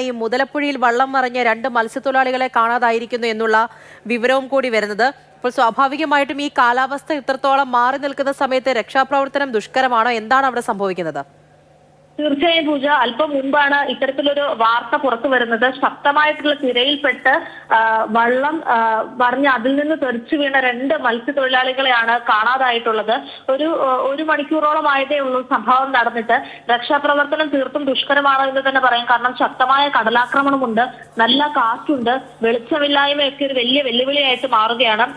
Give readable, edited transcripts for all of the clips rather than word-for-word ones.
ഈ മുതലപ്പുഴയിൽ വള്ളം മറിഞ്ഞ 2 മത്സ്യത്തൊഴിലാളികളെ കാണാതായിരിക്കുന്നു എന്നുള്ള വിവരവും കൂടി വരുന്നത്. അപ്പോൾ സ്വാഭാവികമായിട്ടും ഈ കാലാവസ്ഥ ഇത്രത്തോളം മാറി നിൽക്കുന്ന സമയത്ത് രക്ഷാപ്രവർത്തനം ദുഷ്കരമാണോ? എന്താണ് അവിടെ സംഭവിക്കുന്നത്? തീർച്ചയായും പൂജ, അല്പം മുൻപാണ് ഇത്തരത്തിലൊരു വാർത്ത പുറത്തു വരുന്നത്. ശക്തമായിട്ടുള്ള തിരയിൽപ്പെട്ട് വള്ളം മറിഞ്ഞ് അതിൽ നിന്ന് തെറിച്ചു വീണ 2 മത്സ്യത്തൊഴിലാളികളെയാണ് കാണാതായിട്ടുള്ളത്. ഒരു മണിക്കൂറോളം ആയതേ ഉള്ളൂ സംഭവം നടന്നിട്ട്. രക്ഷാപ്രവർത്തനം തീർത്തും ദുഷ്കരമാണ് എന്ന് തന്നെ പറയാം. കാരണം ശക്തമായ കടലാക്രമണമുണ്ട്, നല്ല കാറ്റുണ്ട്, വെളിച്ചമില്ലായ്മയൊക്കെ ഒരു വലിയ വെല്ലുവിളിയായിട്ട് മാറുകയാണ്.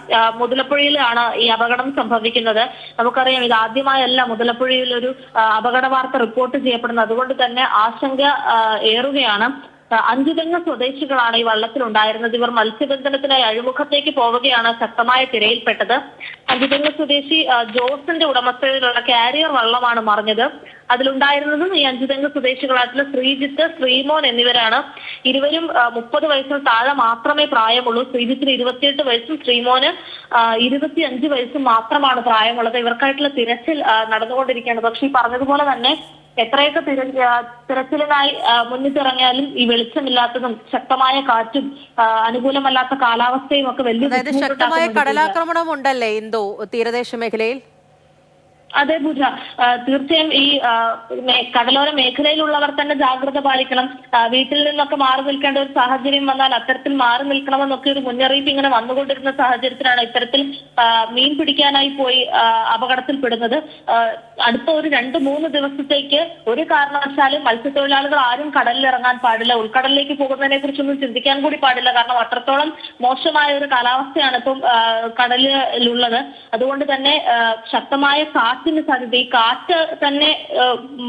മുതലപ്പുഴയിലാണ് ഈ അപകടം സംഭവിക്കുന്നത്. നമുക്കറിയാം, ഇത് ആദ്യമായല്ല മുതലപ്പുഴയിൽ ഒരു അപകട വാർത്ത റിപ്പോർട്ട് ചെയ്യപ്പെടുന്നത്. അതുകൊണ്ട് തന്നെ ആശങ്ക ഏറുകയാണ്. 5 തെങ്ങ് സ്വദേശികളാണ് ഈ വള്ളത്തിലുണ്ടായിരുന്നത്. ഇവർ മത്സ്യബന്ധനത്തിനായി അഴിമുഖത്തേക്ക് പോവുകയാണ് ശക്തമായ തിരയിൽപ്പെട്ടത്. 5 തെങ്ങ് സ്വദേശി ജോസിന്റെ ഉടമസ്ഥതയിലുള്ള കാരിയർ വള്ളമാണ് മറിഞ്ഞത്. അതിലുണ്ടായിരുന്നതും ഈ 5 തെങ്ങ് സ്വദേശികളായിട്ടുള്ള ശ്രീജിത്ത്, ശ്രീമോൻ എന്നിവരാണ്. ഇരുവരും 30 വയസ്സിന് താഴെ മാത്രമേ പ്രായമുള്ളൂ. ശ്രീജിത്തിന് 28 വയസ്സും ശ്രീമോന് 25 വയസ്സും മാത്രമാണ് പ്രായമുള്ളത്. ഇവർക്കായിട്ടുള്ള തിരച്ചിൽ നടന്നുകൊണ്ടിരിക്കുകയാണ്. പക്ഷെ ഈ പറഞ്ഞതുപോലെ തന്നെ എത്രയൊക്കെ തിരച്ചിലിനായി മുന്നിട്ടിറങ്ങിയാലും ഈ വെളിച്ചമില്ലാത്തതും ശക്തമായ കാറ്റും അനുകൂലമല്ലാത്ത കാലാവസ്ഥയും ഒക്കെ വലിയ ശക്തമായ കടലാക്രമണം ഉണ്ടല്ലേ ഇന്ദു തീരദേശ മേഖലയിൽ? അതെ പൂജ, തീർച്ചയായും ഈ കടലോര മേഖലയിലുള്ളവർ തന്നെ ജാഗ്രത പാലിക്കണം. വീട്ടിൽ നിന്നൊക്കെ മാറി നിൽക്കേണ്ട ഒരു സാഹചര്യം വന്നാൽ അത്തരത്തിൽ മാറി നിൽക്കണമെന്നൊക്കെ ഒരു മുന്നറിയിപ്പ് ഇങ്ങനെ വന്നുകൊണ്ടിരുന്ന സാഹചര്യത്തിലാണ് ഇത്തരത്തിൽ മീൻ പിടിക്കാനായി പോയി അപകടത്തിൽപ്പെടുന്നത്. അടുത്ത ഒരു 2-3 ദിവസത്തേക്ക് ഒരു കാരണവശാലും മത്സ്യത്തൊഴിലാളികൾ ആരും കടലിൽ ഇറങ്ങാൻ പാടില്ല. ഉൾക്കടലിലേക്ക് പോകുന്നതിനെ കുറിച്ചൊന്നും ചിന്തിക്കാൻ കൂടി പാടില്ല. കാരണം അത്രത്തോളം മോശമായ ഒരു കാലാവസ്ഥയാണ് ഇപ്പം കടലിലുള്ളത്. അതുകൊണ്ട് തന്നെ ശക്തമായ കാറ്റിന് സാധ്യത. ഈ കാറ്റ് തന്നെ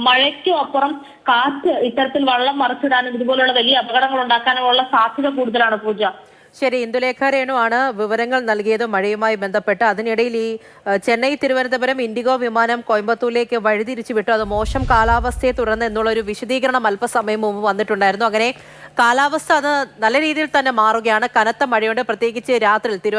മഴയ്ക്കും അപ്പുറം കാറ്റ് ഇത്തരത്തിൽ വള്ളം മറിച്ചിടാനും ഇതുപോലുള്ള വലിയ അപകടങ്ങൾ ഉണ്ടാക്കാനുമുള്ള സാധ്യത കൂടുതലാണ് പൂജ. ശരി, ഇന്ദുലേഖ രേണുവാണ് വിവരങ്ങൾ നൽകിയത് മഴയുമായി ബന്ധപ്പെട്ട്. അതിനിടയിൽ ഈ ചെന്നൈ തിരുവനന്തപുരം ഇൻഡിഗോ വിമാനം കോയമ്പത്തൂരിലേക്ക് വഴിതിരിച്ചു വിട്ടു. അത് മോശം കാലാവസ്ഥയെ തുടർന്ന് എന്നുള്ളൊരു വിശദീകരണം അല്പസമയം മുമ്പ് വന്നിട്ടുണ്ടായിരുന്നു. അങ്ങനെ കാലാവസ്ഥ അത് നല്ല രീതിയിൽ തന്നെ മാറുകയാണ്. കനത്ത മഴയുണ്ട്, പ്രത്യേകിച്ച് രാത്രിയിൽ